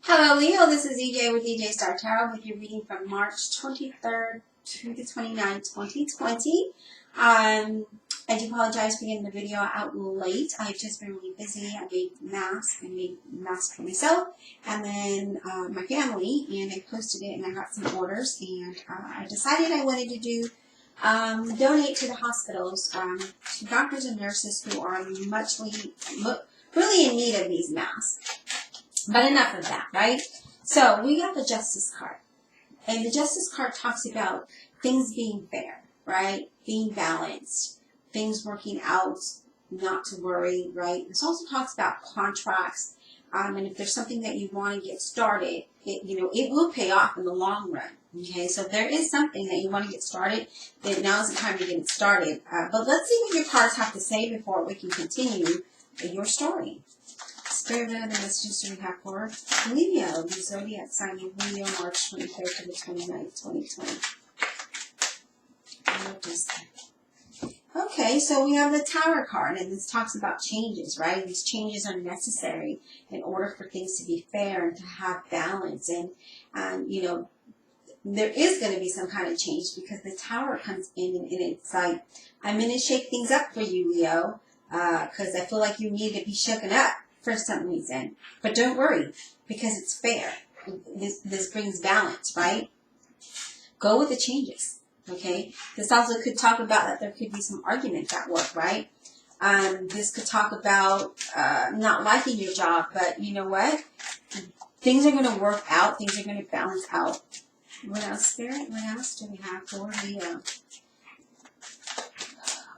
Hello Leo, this is EJ with EJ Star Tarot with your reading from March 23rd to the 29th, 2020. I do apologize for getting the video out late. I've just been really busy. I made masks for myself and then my family, and I posted it and I got some orders, and I decided I wanted to do donate to the hospitals, to doctors and nurses who are really in need of these masks. But enough of that, right? So we got the Justice card. And the Justice card talks about things being fair, right? Being balanced, things working out, not to worry, right? This also talks about contracts. And if there's something that you want to get started, it will pay off in the long run. Okay, so if there is something that you want to get started, then now's the time to get it started. But let's see what your cards have to say before we can continue your story. Spirit of the messages we have for Leo, the zodiac sign of Leo, March 23rd to the 29th, 2020. What is that? Okay, so we have the Tower card, and this talks about changes, right? These changes are necessary in order for things to be fair and to have balance. And there is going to be some kind of change because the Tower comes in and it's like, I'm going to shake things up for you, Leo, because I feel like you need to be shaken up for some reason. But don't worry, because it's fair. This brings balance, right? Go with the changes, okay? This also could talk about that there could be some arguments at work, right? This could talk about not liking your job, but you know what? Things are going to work out. Things are going to balance out. What else, Spirit? What else do we have for Leo?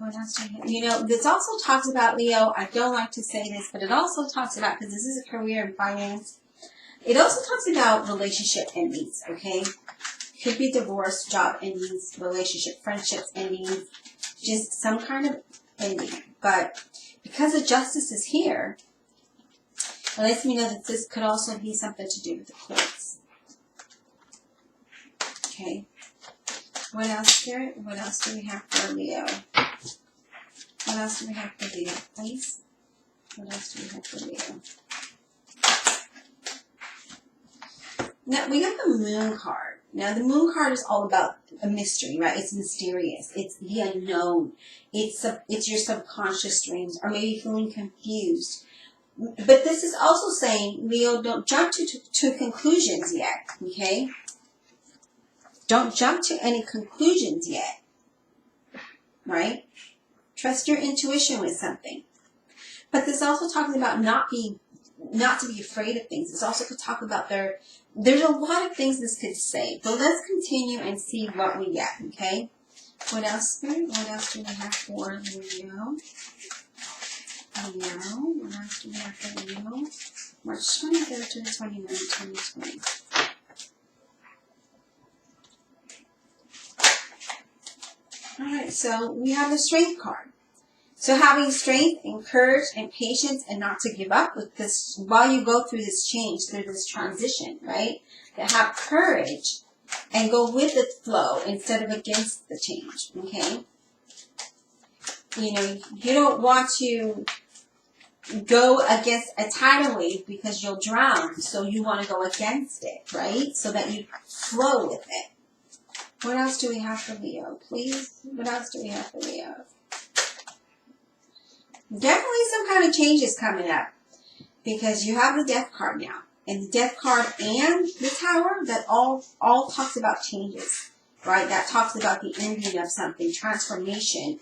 What else do we have? This also talks about, Leo, I don't like to say this, but it also talks about, because this is a career and finance, it also talks about relationship endings, okay? Could be divorce, job endings, relationship, friendships endings, just some kind of ending. But because the Justice is here, it lets me know that this could also be something to do with the courts. Okay. What else, Spirit? What else do we have for Leo? What else do we have for Leo, please? What else do we have for Leo? Now, we got the Moon card. Now, the Moon card is all about a mystery, right? It's mysterious. It's the unknown. It's your subconscious dreams, or maybe feeling confused. But this is also saying, Leo, don't jump to conclusions yet, okay? Don't jump to any conclusions yet, right? Trust your intuition with something. But this also talks about not to be afraid of things. This also could talk about there's a lot of things this could say. But let's continue and see what we get, okay? What else, Spirit? What else do we have for Leo? What else do we have for Leo? March 23rd to the 29th, 2020. Alright, so we have the Strength card. So having strength and courage and patience and not to give up with this while you go through this change, through this transition, right? To have courage and go with the flow instead of against the change, okay? You don't want to go against a tidal wave because you'll drown, so you want to go against it, right? So that you flow with it. What else do we have for Leo, please? What else do we have for Leo? Definitely some kind of changes coming up, because you have the Death card now. And the Death card and the Tower, that all talks about changes, right? That talks about the ending of something, transformation,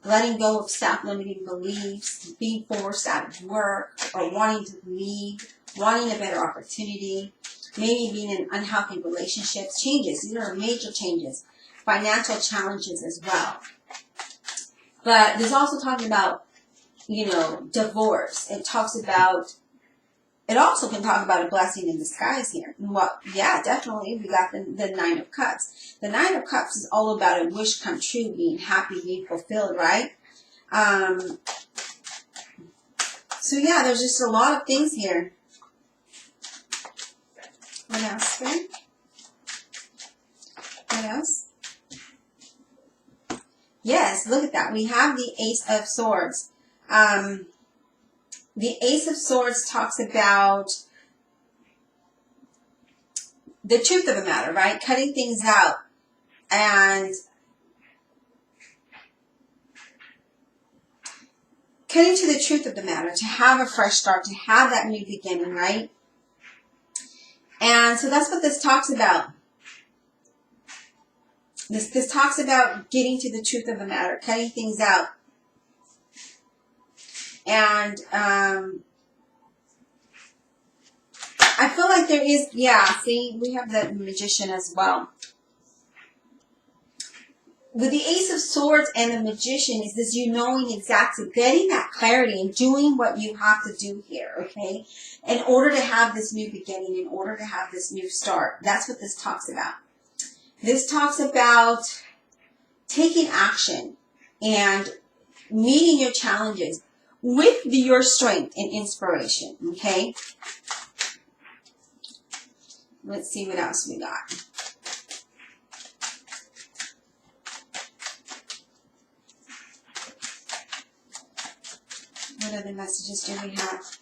letting go of self-limiting beliefs, being forced out of work, or wanting to leave, wanting a better opportunity, maybe being in unhealthy relationships. Changes. These are major changes. Financial challenges as well. But there's also talking about, divorce. It also can talk about a blessing in disguise here. Well, yeah, definitely. We got the Nine of Cups. The Nine of Cups is all about a wish come true, being happy, being fulfilled, right? So yeah, there's just a lot of things here. What else, Spirit? What else? Yes, look at that. We have the Ace of Swords. The Ace of Swords talks about the truth of the matter, right? Cutting things out and cutting to the truth of the matter, to have a fresh start, to have that new beginning, right? And so that's what this talks about. This talks about getting to the truth of the matter, cutting things out. And I feel like there is, see, we have the Magician as well. With the Ace of Swords and the Magician is this you knowing exactly, getting that clarity and doing what you have to do here, okay? In order to have this new beginning, in order to have this new start. That's what this talks about. This talks about taking action and meeting your challenges with your strength and inspiration, okay? Let's see what else we got. What other messages do we have?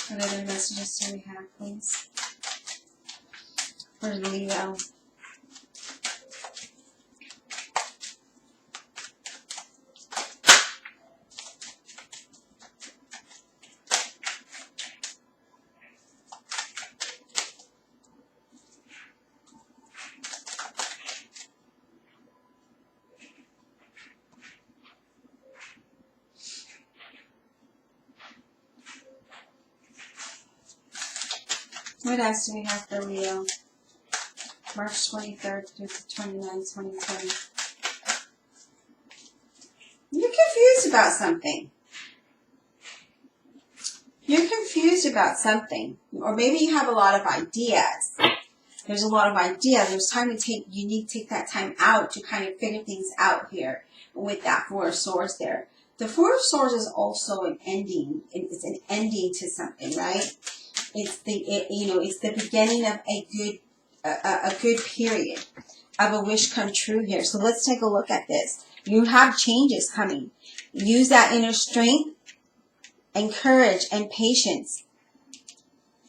What other messages do we have, please? For Leo. What else do we have for Leo? March 23rd through the 29th, 2020. You're confused about something. You're confused about something. Or maybe you have a lot of ideas. There's a lot of ideas. There's time to take, you need to take that time out to kind of figure things out here with that Four of Swords there. The Four of Swords is also an ending. It's an ending to something, right? It's the beginning of a good period of a wish come true here. So let's take a look at this. You have changes coming. Use that inner strength and courage and patience.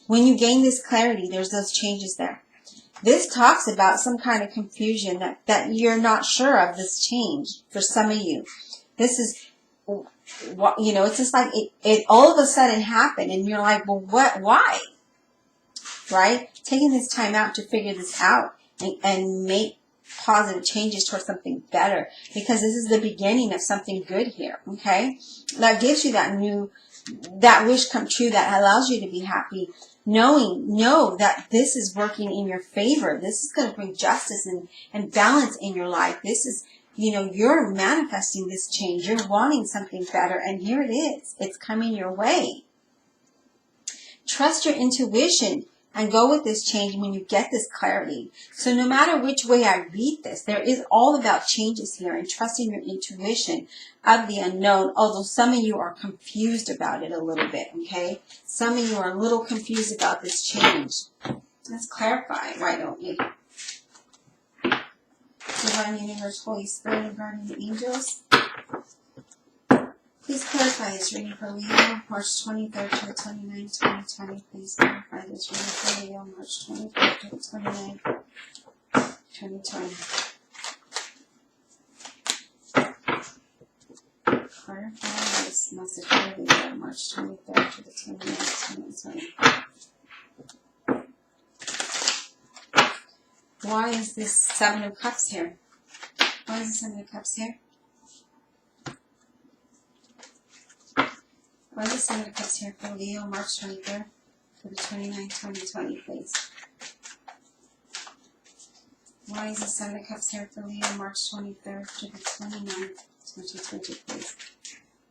When you gain this clarity, there's those changes there. This talks about some kind of confusion that you're not sure of this change for some of you. This is, it's just like it all of a sudden happened and you're like, well, why? Right? Taking this time out to figure this out and make positive changes towards something better, because this is the beginning of something good here, okay? That gives you that wish come true, that allows you to be happy, know that this is working in your favor. This is going to bring justice and balance in your life. This is, you're manifesting this change. You're wanting something better, and here it is. It's coming your way. Trust your intuition and go with this change when you get this clarity. So no matter which way I read this, there is all about changes here and trusting your intuition of the unknown, although some of you are confused about it a little bit, okay? Some of you are a little confused about this change. Let's clarify, why don't we? Divine Universe, Holy Spirit, and Guardian Angels, please clarify this reading for Leo, March 23rd to the 29th, 2020. Please clarify this reading for Leo, March 23rd to the 29th, 2020. Clarify this message for Leo, March 23rd to the 29th, 2020. Why is this Seven of Cups here? Why is the Seven of Cups here? Why is the Seven of Cups here for Leo, March 23rd to the 29th, 2020, please? Why is the Seven of Cups here for Leo, March 23rd to the 29th, 2020, please?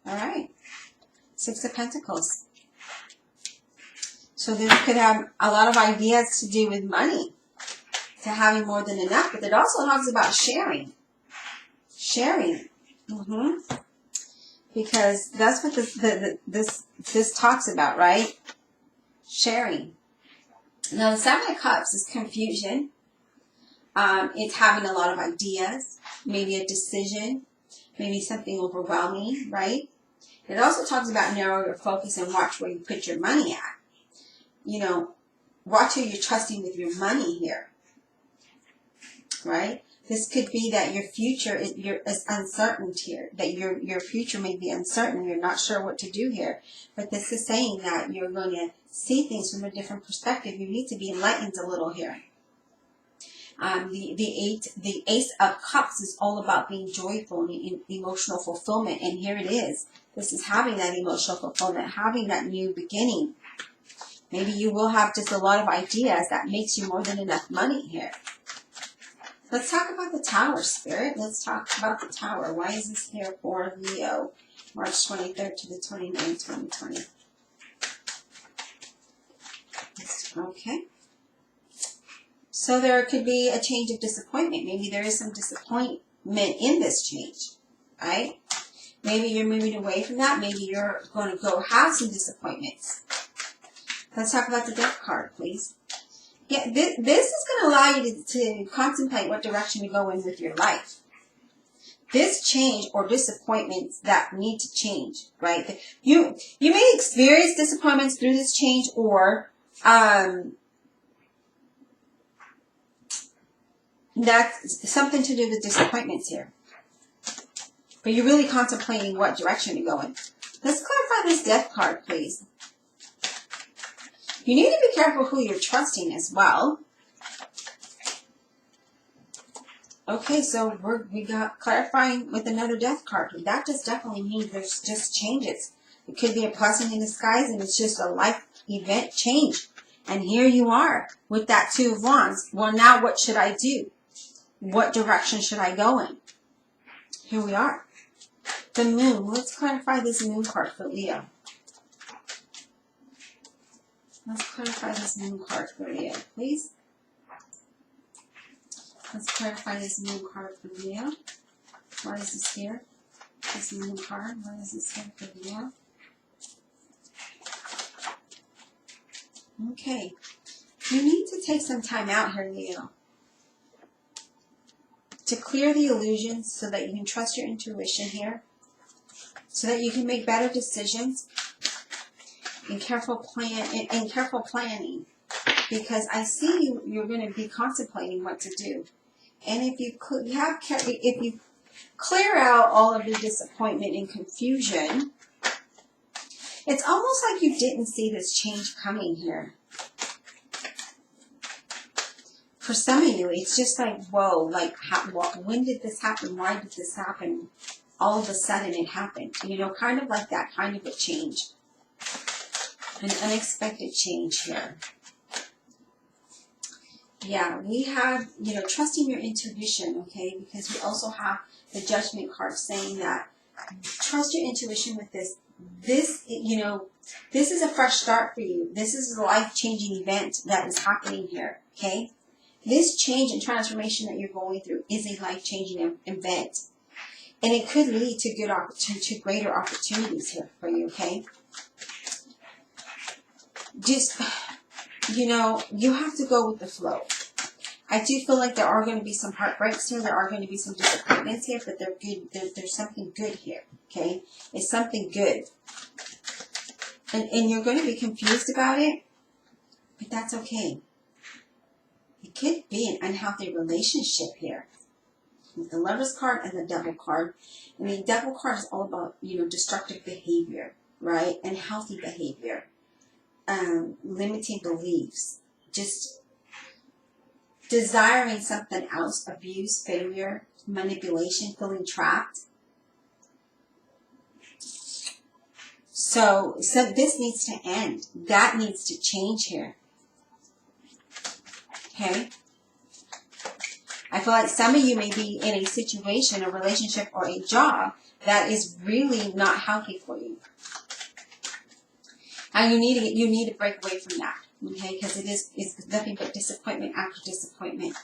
All right. Six of Pentacles. So this could have a lot of ideas to do with money, to having more than enough, but it also talks about sharing. Sharing. Because that's what this talks about, right? Sharing. Now, the Seven of Cups is confusion. It's having a lot of ideas, maybe a decision, maybe something overwhelming, right? It also talks about narrow your focus and watch where you put your money at. You know, watch who you're trusting with your money here, right? This could be that your future is uncertain here, that your future may be uncertain. You're not sure what to do here. But this is saying that you're going to see things from a different perspective. You need to be enlightened a little here. The Ace of Cups is all about being joyful and emotional fulfillment. And here it is. This is having that emotional fulfillment, having that new beginning. Maybe you will have just a lot of ideas that makes you more than enough money here. Let's talk about the Tower, Spirit. Let's talk about the Tower. Why is this here for Leo? March 23rd to the 29th, 2020. Okay. So there could be a change of disappointment. Maybe there is some disappointment in this change, right? Maybe you're moving away from that. Maybe you're going to go have some disappointments. Let's talk about the Death card, please. Yeah, this is going to allow you to contemplate what direction to go in with your life. This change or disappointments that need to change, right? You may experience disappointments through this change, or that's something to do with disappointments here. But you're really contemplating what direction to go in. Let's clarify this Death card, please. You need to be careful who you're trusting as well. Okay, so we got clarifying with another Death card. That just definitely means there's just changes. It could be a blessing in disguise, and it's just a life event change. And here you are with that Two of Wands. Well, now what should I do? What direction should I go in? Here we are. The Moon. Let's clarify this Moon card for Leo. Let's clarify this Moon card for Leo, please. Let's clarify this Moon card for Leo. What is this here? This Moon card. What is this here for Leo? Okay. You need to take some time out here, Leo, to clear the illusions so that you can trust your intuition here, so that you can make better decisions and careful planning. Because I see you're going to be contemplating what to do. And if you clear out all of the disappointment and confusion, it's almost like you didn't see this change coming here. For some of you, it's just like, whoa, like, when did this happen? Why did this happen? All of a sudden it happened. You know, kind of like that kind of a change. An unexpected change here. Yeah, we have, you know, trusting your intuition, okay? Because we also have the Judgment card saying that trust your intuition with this. This, you know, this is a fresh start for you. This is a life-changing event that is happening here, okay? This change and transformation that you're going through is a life-changing event. And it could lead to greater opportunities here for you, okay? Just, you know, you have to go with the flow. I do feel like there are going to be some heartbreaks here. There are going to be some disappointments here, but they're good. There's something good here, okay? It's something good. And you're going to be confused about it, but that's okay. It could be an unhealthy relationship here. With the Lovers card and the Devil card. And the Devil card is all about, you know, destructive behavior, right? And healthy behavior. Limiting beliefs. Just desiring something else. Abuse, failure, manipulation, feeling trapped. So this needs to end. That needs to change here. Okay? I feel like some of you may be in a situation, a relationship, or a job that is really not healthy for you. And you need to break away from that, okay? Because it's nothing but disappointment after disappointment.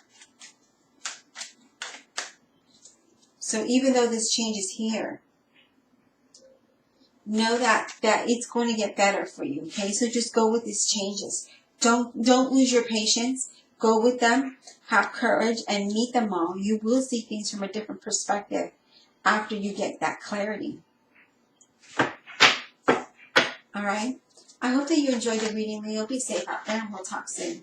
So even though this change is here, know that it's going to get better for you, okay? So just go with these changes. Don't lose your patience. Go with them, have courage, and meet them all. You will see things from a different perspective after you get that clarity. All right. I hope that you enjoyed the reading, Leo. Be safe out there, and we'll talk soon.